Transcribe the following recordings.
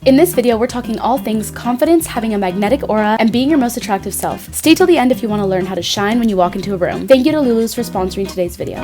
In this video, we're talking all things confidence, having a magnetic aura, and being your most attractive self. Stay till the end if you want to learn how to shine when you walk into a room. Thank you to Lulu's for sponsoring today's video.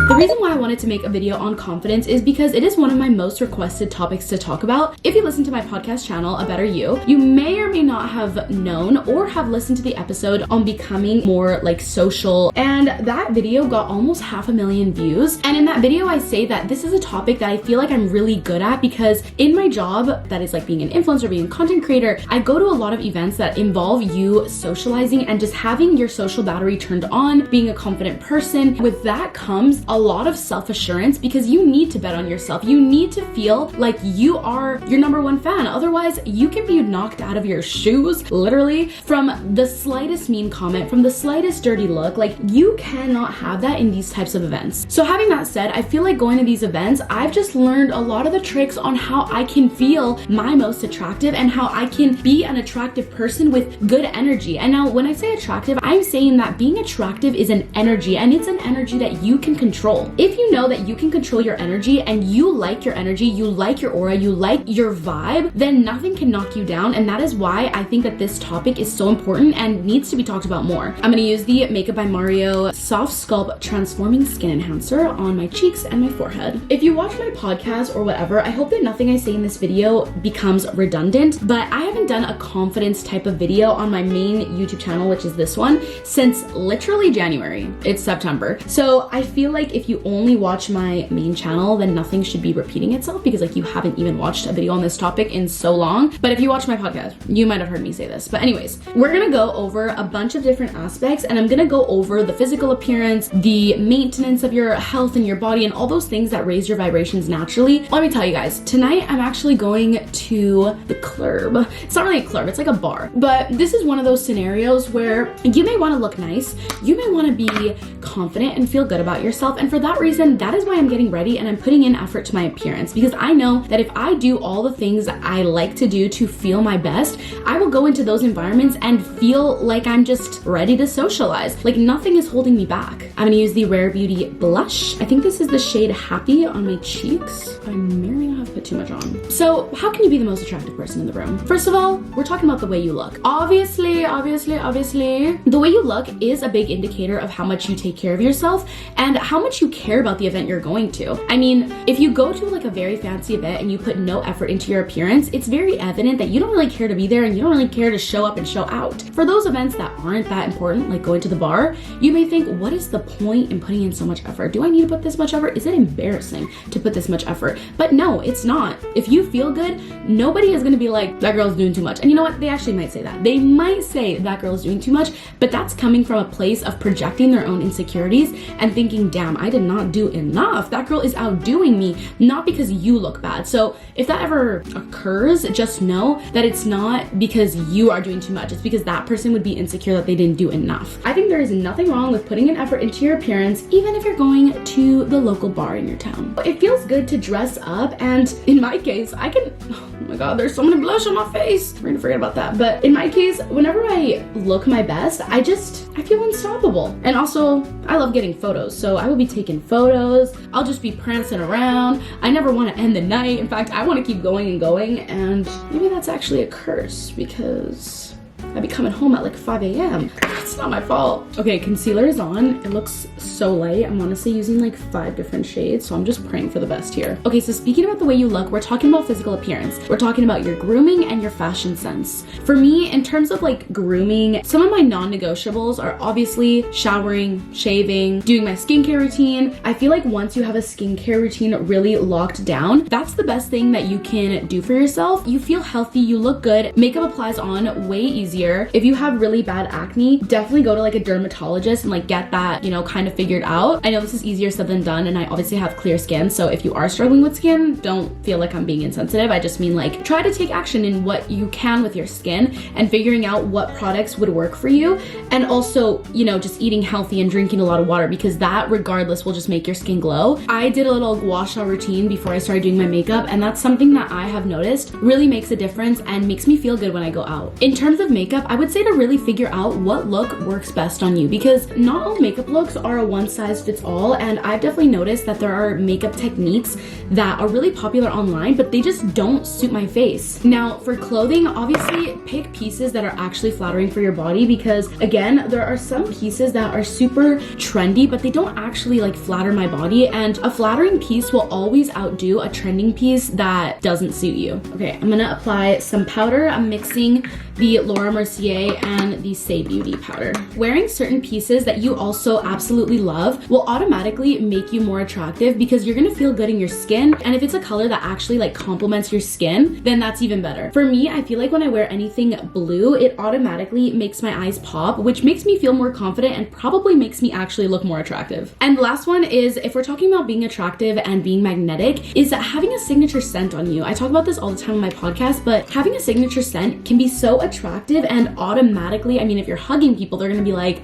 The reason why I wanted to make a video on confidence is because it is one of my most requested topics to talk about. If you listen to my podcast channel, A Better You may or may not have known or have listened to the episode on becoming more like social, and that video got almost 500,000 views. And in that video, I say that this is a topic that I feel like I'm really good at because in my job, that is like being an influencer, being a content creator, I go to a lot of events that involve you socializing and just having your social battery turned on, being a confident person. With that comes a lot of self-assurance because you need to bet on yourself. You need to feel like you are your number one fan. Otherwise, you can be knocked out of your shoes, literally, from the slightest mean comment, from the slightest dirty look. Like, you cannot have that in these types of events. So having that said, I feel like going to these events, I've just learned a lot of the tricks on how I can feel my most attractive and how I can be an attractive person with good energy. And now when I say attractive, I'm saying that being attractive is an energy, and it's an energy that you can control. If you know that you can control your energy and you like your energy, you like your aura, you like your vibe, then nothing can knock you down. And that is why I think that this topic is so important and needs to be talked about more. I'm gonna use the Makeup by Mario Soft Sculpt Transforming Skin Enhancer on my cheeks and my forehead. If you watch my podcast or whatever, I hope that nothing I say in this video becomes redundant, but I haven't done a confidence type of video on my main YouTube channel, which is this one, since literally January. It's September. So I feel like if you only watch my main channel, then nothing should be repeating itself because like you haven't even watched a video on this topic in so long. But if you watch my podcast, you might have heard me say this. But anyways, we're gonna go over a bunch of different aspects, and I'm gonna go over the physical appearance, the maintenance of your health and your body, and all those things that raise your vibrations naturally. Let me tell you guys, tonight I'm actually going to the club. It's not really a club, it's like a bar. But this is one of those scenarios where you may wanna look nice, you may wanna be confident and feel good about yourself, and for that reason, that is why I'm getting ready and I'm putting in effort to my appearance, because I know that if I do all the things I like to do to feel my best, I will go into those environments and feel like I'm just ready to socialize. Like nothing is holding me back. I'm gonna use the Rare Beauty blush. I think this is the shade Happy on my cheeks. I may not have put too much on. So how can you be the most attractive person in the room? First of all, we're talking about the way you look. Obviously, the way you look is a big indicator of how much you take care of yourself and how much you care about the event you're going to. I mean, if you go to like a very fancy event and you put no effort into your appearance, it's very evident that you don't really care to be there and you don't really care to show up and show out. For those events that aren't that important, like going to the bar, you may think, what is the point in putting in so much effort? Do I need to put this much effort? Is it embarrassing to put this much effort? But no, it's not. If you feel good, nobody is gonna be like, that girl's doing too much. And you know what? They actually might say that. They might say that girl's doing too much, but that's coming from a place of projecting their own insecurities and thinking, damn, I did not do enough. That girl is outdoing me, not because you look bad. So if that ever occurs, just know that it's not because you are doing too much. It's because that person would be insecure that they didn't do enough. I think there is nothing wrong with putting an effort into your appearance, even if you're going to the local bar in your town. It feels good to dress up, and in my case, oh my god, there's so many blush on my face. We're gonna forget about that. But in my case, whenever I look my best, I feel unstoppable. And also, I love getting photos, so I will be taking photos. I'll just be prancing around. I never want to end the night. In fact, I want to keep going and going, and maybe that's actually a curse because I'd be coming home at like 5 a.m. It's not my fault. Okay, concealer is on. It looks so light. I'm honestly using like 5 different shades, so I'm just praying for the best here. Okay, so speaking about the way you look, we're talking about physical appearance. We're talking about your grooming and your fashion sense. For me, in terms of like grooming, some of my non-negotiables are obviously showering, shaving, doing my skincare routine. I feel like once you have a skincare routine really locked down, that's the best thing that you can do for yourself. You feel healthy, you look good, makeup applies on way easier. If you have really bad acne, definitely go to like a dermatologist and like get that, kind of figured out. I know this is easier said than done, and I obviously have clear skin, so if you are struggling with skin, don't feel like I'm being insensitive. I just mean like try to take action in what you can with your skin and figuring out what products would work for you, and also, just eating healthy and drinking a lot of water, because that regardless will just make your skin glow. I did a little gua sha routine before I started doing my makeup, and that's something that I have noticed really makes a difference and makes me feel good when I go out. In terms of makeup, makeup, I would say to really figure out what look works best on you, because not all makeup looks are a one size fits all, and I've definitely noticed that there are makeup techniques that are really popular online, but they just don't suit my face. Now, for clothing, obviously pick pieces that are actually flattering for your body, because again, there are some pieces that are super trendy, but they don't actually like flatter my body, and a flattering piece will always outdo a trending piece that doesn't suit you. Okay, I'm gonna apply some powder. I'm mixing the Laura Mercier and the Say Beauty powder. Wearing certain pieces that you also absolutely love will automatically make you more attractive, because you're gonna feel good in your skin, and if it's a color that actually like complements your skin, then that's even better. For me, I feel like when I wear anything blue, it automatically makes my eyes pop, which makes me feel more confident and probably makes me actually look more attractive. And the last one is, if we're talking about being attractive and being magnetic, is having a signature scent on you. I talk about this all the time on my podcast, but having a signature scent can be so attractive, and automatically, I mean, if you're hugging people, they're gonna be like,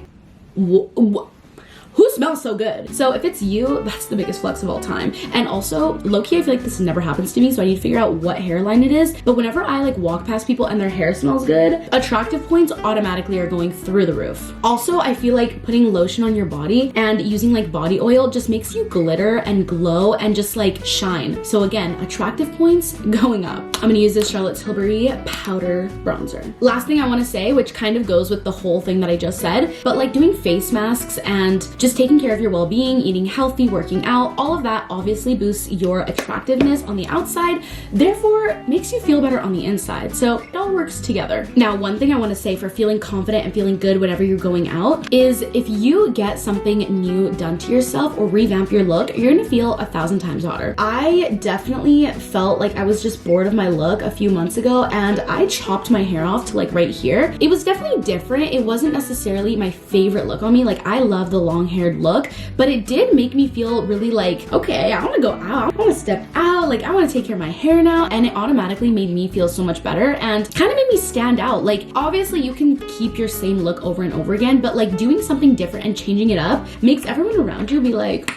who smells so good? So if it's you, that's the biggest flex of all time. And also, low-key, I feel like this never happens to me, so I need to figure out what hairline it is. But whenever I like walk past people and their hair smells good, attractive points automatically are going through the roof. Also, I feel like putting lotion on your body and using like body oil just makes you glitter and glow and just like shine. So again, attractive points going up. I'm gonna use this Charlotte Tilbury powder bronzer. Last thing I wanna say, which kind of goes with the whole thing that I just said, but like doing face masks and just taking care of your well-being, eating healthy, working out, all of that obviously boosts your attractiveness on the outside, therefore makes you feel better on the inside. So it all works together. Now, one thing I want to say for feeling confident and feeling good whenever you're going out is, if you get something new done to yourself or revamp your look, you're gonna feel 1,000 times hotter. I definitely felt like I was just bored of my look a few months ago, and I chopped my hair off to like right here. It was definitely different. It wasn't necessarily my favorite look on me. Like, I love the long haired look, but it did make me feel really like, okay, I want to go out, I want to step out, like I want to take care of my hair now, and it automatically made me feel so much better and kind of made me stand out. Like, obviously you can keep your same look over and over again, but like doing something different and changing it up makes everyone around you be like,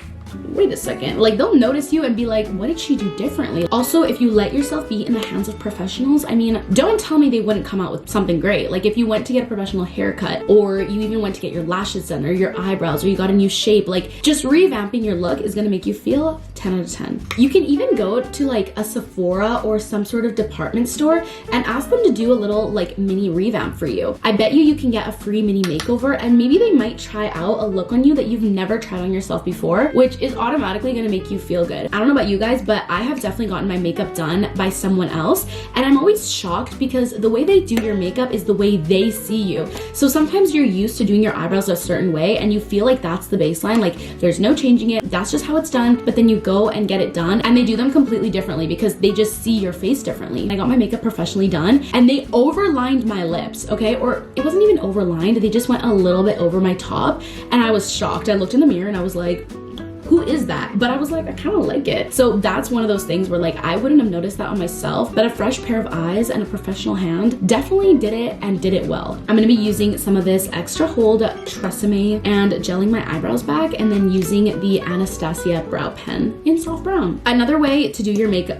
wait a second, like they'll notice you and be like, what did she do differently? Also, if you let yourself be in the hands of professionals, I mean, don't tell me they wouldn't come out with something great. Like if you went to get a professional haircut, or you even went to get your lashes done, or your eyebrows, or you got a new shape, like just revamping your look is gonna make you feel 10 out of 10. You can even go to like a Sephora or some sort of department store and ask them to do a little like mini revamp for you. I bet you can get a free mini makeover, and maybe they might try out a look on you that you've never tried on yourself before, which is automatically gonna make you feel good. I don't know about you guys, but I have definitely gotten my makeup done by someone else, and I'm always shocked because the way they do your makeup is the way they see you. So sometimes you're used to doing your eyebrows a certain way and you feel like that's the baseline, like there's no changing it, that's just how it's done, but then you go and get it done and they do them completely differently because they just see your face differently. I got my makeup professionally done and they overlined my lips, okay? Or it wasn't even overlined, they just went a little bit over my top, and I was shocked. I looked in the mirror and I was like, who is that? But I was like, I kind of like it. So that's one of those things where like, I wouldn't have noticed that on myself, but a fresh pair of eyes and a professional hand definitely did it, and did it well. I'm gonna be using some of this Extra Hold Tresemme and gelling my eyebrows back, and then using the Anastasia brow pen in soft brown. Another way to do your makeup,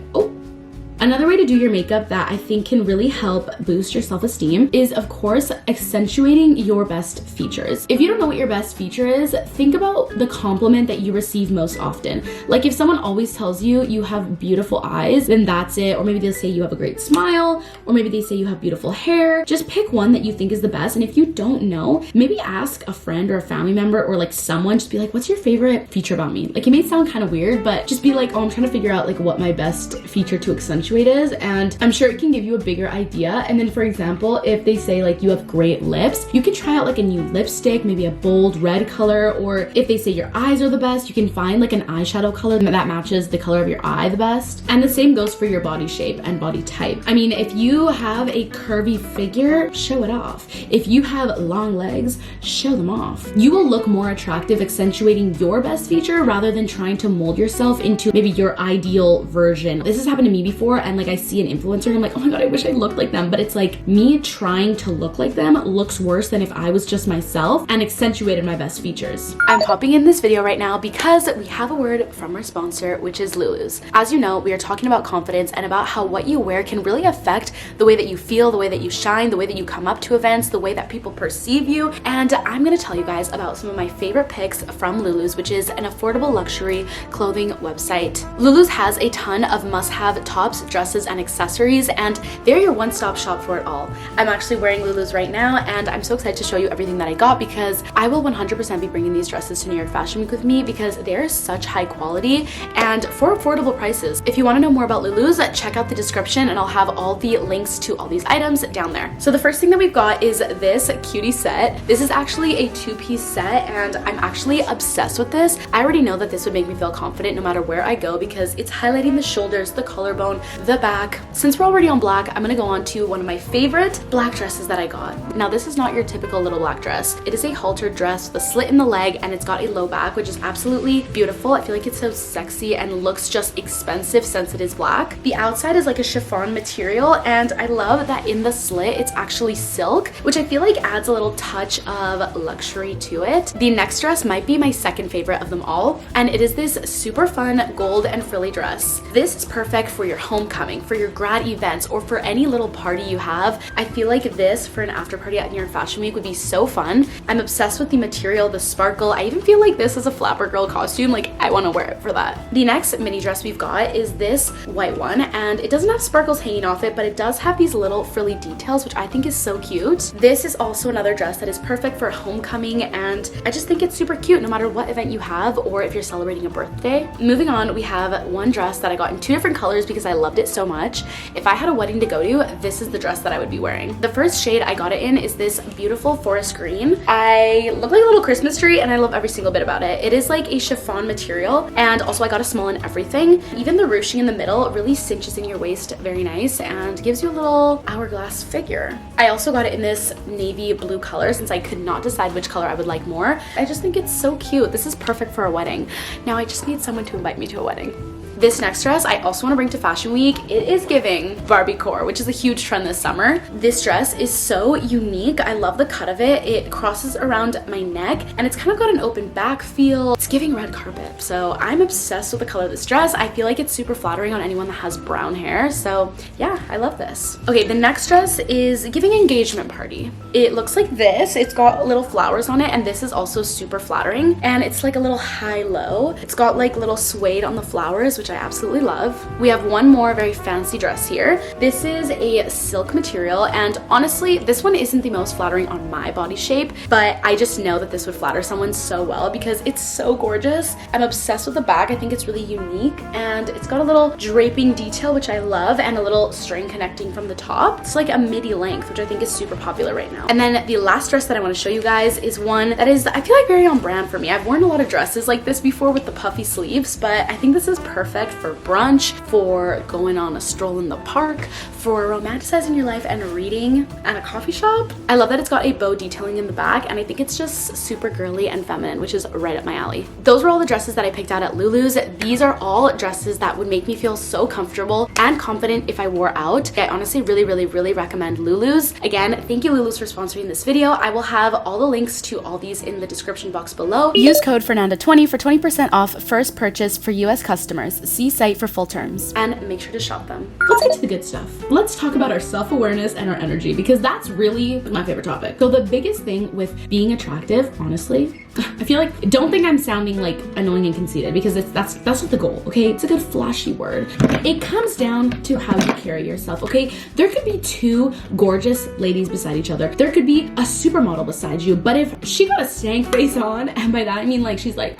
Another way to do your makeup that I think can really help boost your self-esteem is, of course, accentuating your best features. If you don't know what your best feature is, think about the compliment that you receive most often. Like if someone always tells you you have beautiful eyes, then that's it. Or maybe they'll say you have a great smile, or maybe they say you have beautiful hair. Just pick one that you think is the best. And if you don't know, maybe ask a friend or a family member or like someone, just be like, what's your favorite feature about me? Like it may sound kind of weird, but just be like, oh, I'm trying to figure out like what my best feature to accentuate is, and I'm sure it can give you a bigger idea. And then for example, if they say like you have great lips, you can try out like a new lipstick, maybe a bold red color. Or if they say your eyes are the best, you can find like an eyeshadow color that matches the color of your eye the best. And the same goes for your body shape and body type. I mean, if you have a curvy figure, show it off. If you have long legs, show them off. You will look more attractive accentuating your best feature rather than trying to mold yourself into maybe your ideal version. This has happened to me before. and like I see an influencer and I'm like, oh my god, I wish I looked like them. But it's like me trying to look like them looks worse than if I was just myself and accentuated my best features. I'm popping in this video right now because we have a word from our sponsor, which is Lulu's. As you know, we are talking about confidence and about how what you wear can really affect the way that you feel, the way that you shine, the way that you come up to events, the way that people perceive you. And I'm gonna tell you guys about some of my favorite picks from Lulu's, which is an affordable luxury clothing website. Lulu's has a ton of must-have tops, dresses, and accessories, and they're your one-stop shop for it all. I'm actually wearing Lulu's right now, and I'm so excited to show you everything that I got because I will 100% be bringing these dresses to New York Fashion Week with me because they're such high quality and for affordable prices. If you want to know more about Lulu's, check out the description and I'll have all the links to all these items down there. So the first thing that we've got is this cutie set. This is actually a two-piece set and I'm actually obsessed with this. I already know that this would make me feel confident no matter where I go because it's highlighting the shoulders, the collarbone, the back. Since we're already on black, I'm gonna go on to one of my favorite black dresses that I got. Now this is not your typical little black dress. It is a halter dress with a slit in the leg and it's got a low back, which is absolutely beautiful. I feel like it's so sexy and looks just expensive since it is black. The outside is like a chiffon material and I love that in the slit it's actually silk, which I feel like adds a little touch of luxury to it. The next dress might be my second favorite of them all, and it is this super fun gold and frilly dress. This is perfect for your homecoming, for your grad events, or for any little party you have. I feel like this for an after party at New York Fashion Week would be so fun. I'm obsessed with the material, the sparkle. I even feel like this is a flapper girl costume. Like I want to wear it for that. The next mini dress we've got is this white one, and it doesn't have sparkles hanging off it, but it does have these little frilly details, which I think is so cute. This is also another dress that is perfect for homecoming, and I just think it's super cute no matter what event you have or if you're celebrating a birthday. Moving on, we have one dress that I got in two different colors because I loved it so much. If I had a wedding to go to, this is the dress that I would be wearing. The first shade I got it in is this beautiful forest green. I look like a little Christmas tree and I love every single bit about it. It is like a chiffon material, and also I got a small in everything. Even the ruching in the middle really cinches in your waist very nice and gives you a little hourglass figure. I also got it in this navy blue color since I could not decide which color I would like more. I just think it's so cute. This is perfect for a wedding. Now I just need someone to invite me to a wedding. This next dress I also want to bring to Fashion Week. It is giving Barbiecore, which is a huge trend this summer. This dress is so unique. I love the cut of it. It crosses around my neck and it's kind of got an open back feel. It's giving red carpet. So I'm obsessed with the color of this dress. I feel like it's super flattering on anyone that has brown hair. So yeah, I love this. Okay, the next dress is giving engagement party. It looks like this. It's got little flowers on it and this is also super flattering. And it's like a little high-low. It's got like little suede on the flowers, which I absolutely love. We have one more very fancy dress here. This is a silk material, and honestly, this one isn't the most flattering on my body shape, but I just know that this would flatter someone so well because it's so gorgeous. I'm obsessed with the back. I think it's really unique, and it's got a little draping detail, which I love, and a little string connecting from the top. It's like a midi length, which I think is super popular right now. And then the last dress that I want to show you guys is one that is, I feel like, very on brand for me. I've worn a lot of dresses like this before with the puffy sleeves, but I think this is perfect for brunch, for going on a stroll in the park, for romanticizing your life and reading at a coffee shop. I love that it's got a bow detailing in the back, and I think it's just super girly and feminine, which is right up my alley. Those were all the dresses that I picked out at Lulu's. These are all dresses that would make me feel so comfortable and confident if I wore out. I honestly really recommend Lulu's. Again, thank you Lulu's for sponsoring this video. I will have all the links to all these in the description box below. Use code Fernanda20 for 20% off first purchase for US customers. See site for full terms, and make sure to shop them. Let's get to the good stuff. Let's talk about our self-awareness and our energy because that's really my favorite topic. So the biggest thing with being attractive, honestly, I feel like, don't think I'm sounding like annoying and conceited because that's not the goal, okay? It's a good flashy word. It comes down to how you carry yourself, okay? There could be two gorgeous ladies beside each other. There could be a supermodel beside you, but if she got a stank face on, and by that I mean like she's like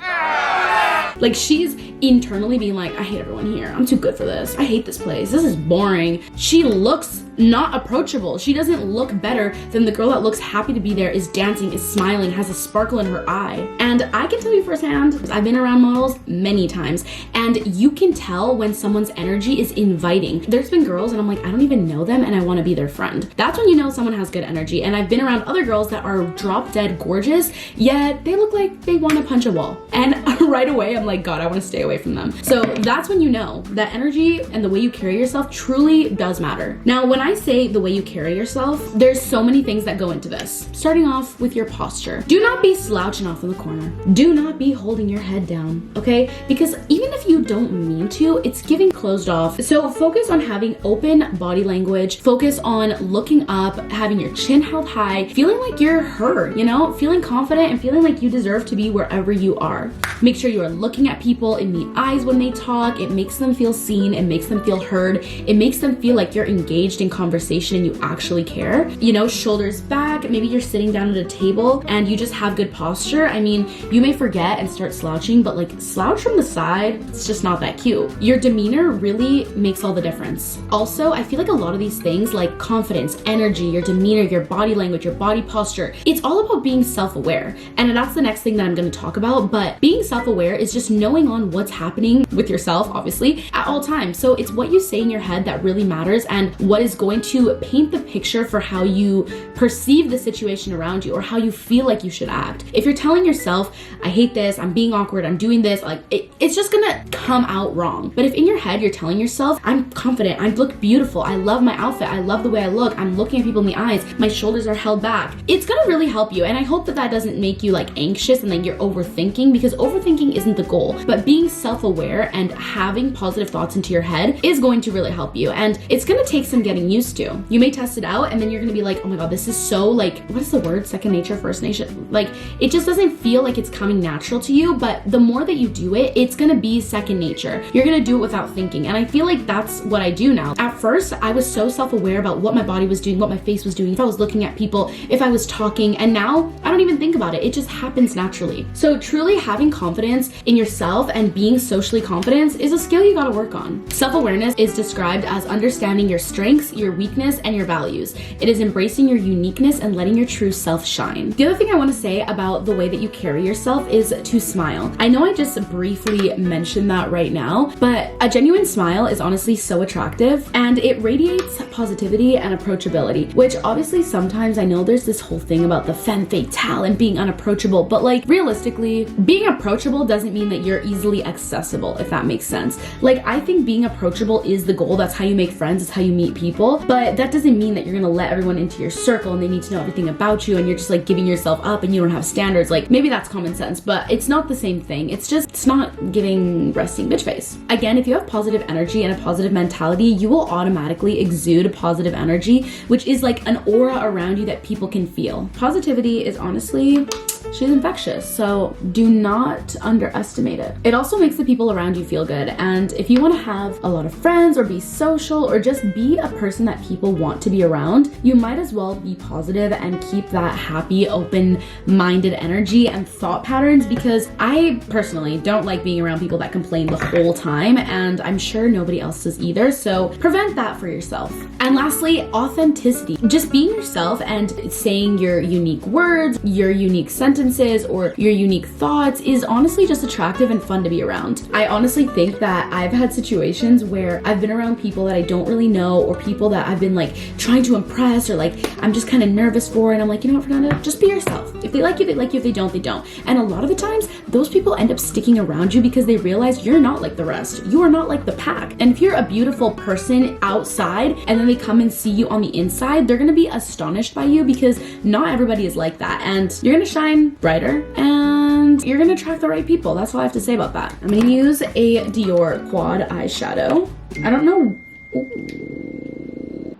she's internally being like, I hate everyone here. I'm too good for this. I hate this place. This is boring. She looks not approachable. She doesn't look better than the girl that looks happy to be there, is dancing, is smiling, has a sparkle in her eye. And I can tell you firsthand, because I've been around models many times, and you can tell when someone's energy is inviting. There's been girls and I'm like, I don't even know them and I want to be their friend. That's when you know someone has good energy. And I've been around other girls that are drop dead gorgeous, yet they look like they want to punch a wall. And right away I'm like, God, I want to stay away from them. So that's when you know that energy and the way you carry yourself truly does matter. Now, when I say the way you carry yourself, there's so many things that go into this. Starting off with your posture. Do not be slouching off in the corner. Do not be holding your head down, okay? Because even if you don't mean to, it's giving closed off. So focus on having open body language. Focus on looking up, having your chin held high, feeling like you're her, you know? Feeling confident and feeling like you deserve to be wherever you are. Make sure you are looking at people in the eyes when they talk. It makes them feel seen. It makes them feel heard. It makes them feel like you're engaged in conversation and you actually care. You know, shoulders back. Maybe you're sitting down at a table and you just have good posture. I mean, you may forget and start slouching, but like slouch from the side, it's just not that cute. Your demeanor really makes all the difference. Also, I feel like a lot of these things like confidence, energy, your demeanor, your body language, your body posture, it's all about being self-aware. And that's the next thing that I'm going to talk about. But being self-aware is just knowing on what's happening with yourself, obviously, at all times. So it's what you say in your head that really matters and what is going to paint the picture for how you perceive the situation around you or how you feel like you should act. If you're telling yourself, I hate this, I'm being awkward, I'm doing this, like it's just gonna come out wrong. But if in your head you're telling yourself, I'm confident, I look beautiful, I love my outfit, I love the way I look, I'm looking at people in the eyes, my shoulders are held back, it's gonna really help you. And I hope that that doesn't make you like anxious and then you're overthinking, because overthinking isn't the goal. But being self-aware and having positive thoughts into your head is going to really help you. And it's gonna take some getting used to. You may test it out and then you're gonna be like, oh my God, this is so like, what is the word? Second nature, first nature? Like, it just doesn't feel like it's coming natural to you. But the more that you do it, it's gonna be second nature. You're gonna do it without thinking. And I feel like that's what I do now. At first, I was so self-aware about what my body was doing, what my face was doing, if I was looking at people, if I was talking, and now I don't even think about it. It just happens naturally. So truly having confidence in yourself and being socially confident is a skill you gotta work on. Self-awareness is described as understanding your strengths, your weakness, and your values. It is embracing your uniqueness and letting your true self shine. The other thing I want to say about the way that you carry yourself is to smile. I know I just briefly mentioned that right now, but a genuine smile is honestly so attractive and it radiates positivity and approachability, which obviously sometimes I know there's this whole thing about the femme fatale and being unapproachable, but like realistically, being approachable doesn't mean that you're easily accessible, if that makes sense. Like, I think being approachable is the goal. That's how you make friends, it's how you meet people, but that doesn't mean that you're gonna let everyone into your circle and they need to know everything about you and you're just like giving yourself up and you don't have standards. Like, maybe that's common sense, but it's not the same thing. It's not giving resting bitch face. Again, if you have positive energy and a positive mentality, you will automatically exude positive energy, which is like an aura around you that people can feel. Positivity is honestly, she's infectious, so do not underestimate it. It also makes the people around you feel good, and if you want to have a lot of friends or be social or just be a person that people want to be around, you might as well be positive and keep that happy, open-minded energy and thought patterns, because I personally don't like being around people that complain the whole time, and I'm sure nobody else does either, so prevent that for yourself. And lastly, authenticity. Just being yourself and saying your unique words, your unique sentences, or your unique thoughts is honestly just attractive and fun to be around. I honestly think that I've had situations where I've been around people that I don't really know, or people that I've been like trying to impress, or like I'm just kind of nervous for, and I'm like, you know what, Fernanda, just be yourself. If they like you, they like you. If they don't, they don't. And a lot of the times, those people end up sticking around you because they realize you're not like the rest. You are not like the pack. And if you're a beautiful person outside and then they come and see you on the inside, they're gonna be astonished by you, because not everybody is like that. And you're gonna shine brighter and you're gonna attract the right people. That's all I have to say about that. I'm gonna use a Dior quad eyeshadow. I don't know. Ooh.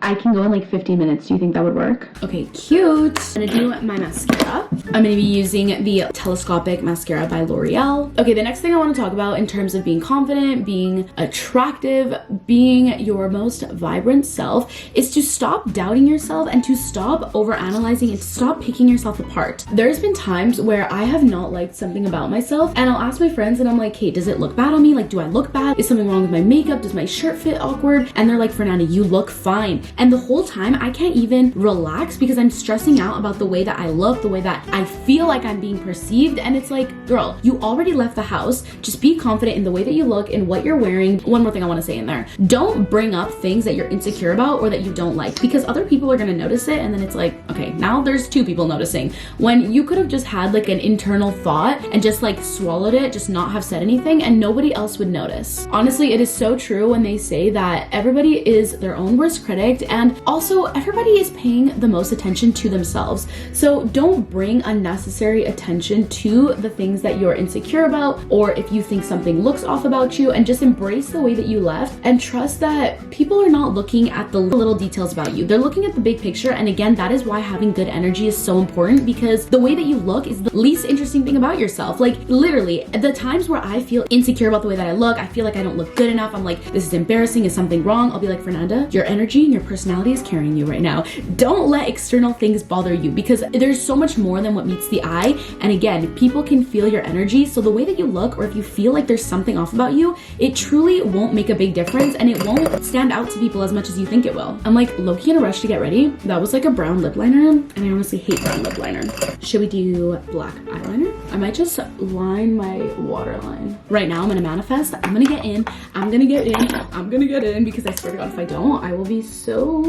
I can go in like 15 minutes. Do you think that would work? Okay, cute. I'm gonna do my mascara. I'm gonna be using the Telescopic Mascara by L'Oreal. Okay, the next thing I wanna talk about in terms of being confident, being attractive, being your most vibrant self is to stop doubting yourself and to stop overanalyzing and to stop picking yourself apart. There's been times where I have not liked something about myself and I'll ask my friends and I'm like, hey, does it look bad on me? Like, do I look bad? Is something wrong with my makeup? Does my shirt fit awkward? And they're like, Fernanda, you look fine. And the whole time I can't even relax because I'm stressing out about the way that I look, the way that I feel like I'm being perceived. And it's like, girl, you already left the house. Just be confident in the way that you look and what you're wearing. One more thing I want to say in there. Don't bring up things that you're insecure about or that you don't like, because other people are going to notice it. And then it's like, okay, now there's two people noticing, when you could have just had like an internal thought and just like swallowed it, just not have said anything, and nobody else would notice. Honestly, it is so true when they say that everybody is their own worst critic, and also everybody is paying the most attention to themselves. So don't bring unnecessary attention to the things that you're insecure about, or if you think something looks off about you, and just embrace the way that you left and trust that people are not looking at the little details about you. They're looking at the big picture. And again, that is why having good energy is so important, because the way that you look is the least interesting thing about yourself. Like literally, the times where I feel insecure about the way that I look, I feel like I don't look good enough, I'm like, this is embarrassing, is something wrong? I'll be like, Fernanda, your energy and your personality is carrying you right now. Don't let external things bother you, because there's so much more than what meets the eye. And again, people can feel your energy. So the way that you look, or if you feel like there's something off about you, it truly won't make a big difference, and it won't stand out to people as much as you think it will. I'm like low-key in a rush to get ready. That was like a brown lip liner, and I honestly hate brown lip liner. Should we do black eyeliner? I might just line my waterline. Right now I'm gonna manifest. I'm gonna get in. I'm gonna get in. I'm gonna get in, because I swear to God, if I don't, I will be so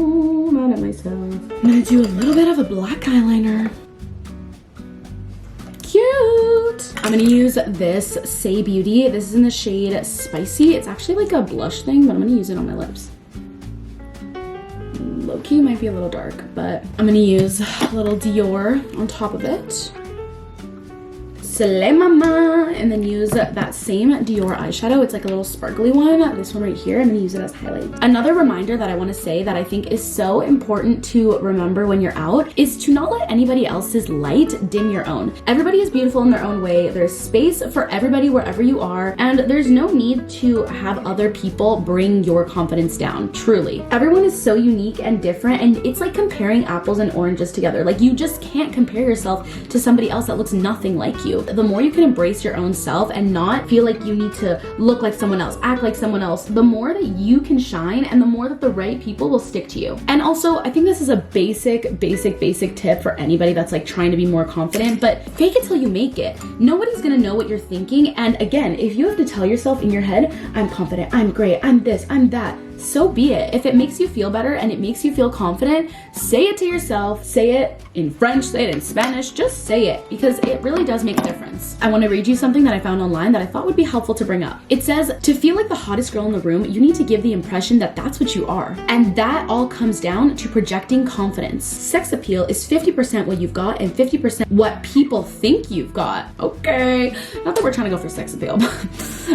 mad at myself. I'm gonna do a little bit of a black eyeliner. Cute. I'm gonna use this Say Beauty. This is in the shade Spicy. It's actually like a blush thing, but I'm gonna use it on my lips. Low-key might be a little dark, but I'm gonna use a little Dior on top of it. Slay mama. And then use that same Dior eyeshadow. It's like a little sparkly one. This one right here, I'm gonna use it as highlight. Another reminder that I want to say that I think is so important to remember when you're out is to not let anybody else's light dim your own. Everybody is beautiful in their own way. There's space for everybody wherever you are, and there's no need to have other people bring your confidence down. Truly, everyone is so unique and different, and it's like comparing apples and oranges together. Like, you just can't compare yourself to somebody else that looks nothing like you. The more you can embrace your own self and not feel like you need to look like someone else, act like someone else, the more that you can shine, and the more that the right people will stick to you. And also, I think this is a basic tip for anybody that's like trying to be more confident, but fake it till you make it. Nobody's gonna know what you're thinking. And again, if you have to tell yourself in your head, I'm confident, I'm great, I'm this, I'm that, so be it. If it makes you feel better and it makes you feel confident, say it to yourself. Say it in French, say it in Spanish, just say it, because it really does make a difference. I want to read you something that I found online that I thought would be helpful to bring up. It says, to feel like the hottest girl in the room, you need to give the impression that that's what you are. And that all comes down to projecting confidence. Sex appeal is 50% what you've got and 50% what people think you've got. Okay, not that we're trying to go for sex appeal,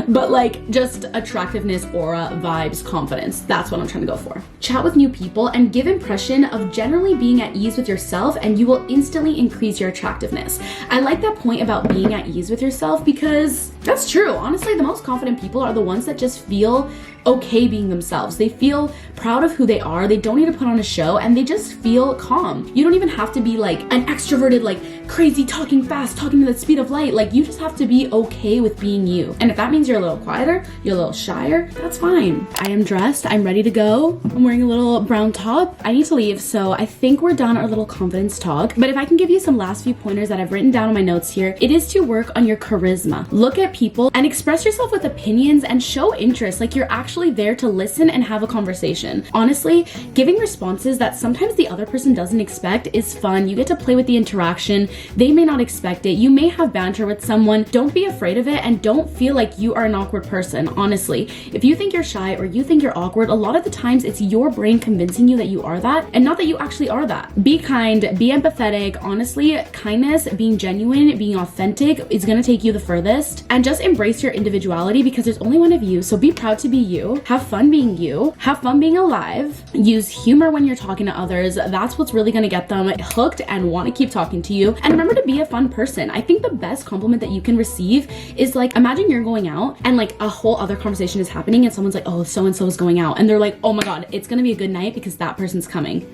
but like just attractiveness, aura, vibes, confidence. That's what I'm trying to go for. Chat with new people and give impression of generally being at ease with yourself, and you will instantly increase your attractiveness. I like that point about being at ease with yourself, because that's true. Honestly, the most confident people are the ones that just feel okay being themselves. They feel proud of who they are. They don't need to put on a show, and they just feel calm. You don't even have to be like an extroverted, like crazy, talking fast, talking to the speed of light. Like, you just have to be okay with being you. And if that means you're a little quieter, you're a little shyer, that's fine. I am dressed. I'm ready to go. I'm wearing a little brown top. I need to leave, so I think we're done our little confidence talk. But if I can give you some last few pointers that I've written down on my notes here, it is to work on your charisma. Look at people and express yourself with opinions and show interest, like you're actually there to listen and have a conversation. Honestly, giving responses that sometimes the other person doesn't expect is fun. You get to play with the interaction. They may not expect it. You may have banter with someone. Don't be afraid of it, and don't feel like you are an awkward person. Honestly, if you think you're shy or you think you're awkward, a lot of the times it's your brain convincing you that you are that, and not that you actually are that. Be kind, be empathetic. Honestly, kindness, being genuine, being authentic is gonna take you the furthest. And just embrace your individuality, because there's only one of you, so be proud to be you. Have fun being you. Have fun being alive. Use humor when you're talking to others. That's what's really gonna get them hooked and want to keep talking to you. And remember to be a fun person. I think the best compliment that you can receive is like, imagine you're going out and like a whole other conversation is happening and someone's like, oh, so-and-so is going out. And they're like, oh my God, it's gonna be a good night because that person's coming.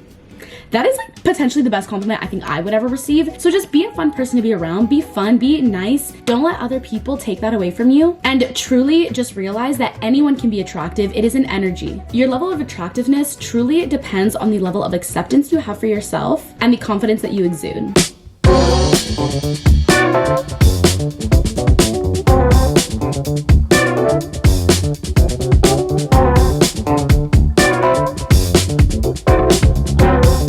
That is like potentially the best compliment I think I would ever receive. So just be a fun person to be around, be fun, be nice. Don't let other people take that away from you. And truly just realize that anyone can be attractive. It is an energy. Your level of attractiveness truly depends on the level of acceptance you have for yourself and the confidence that you exude.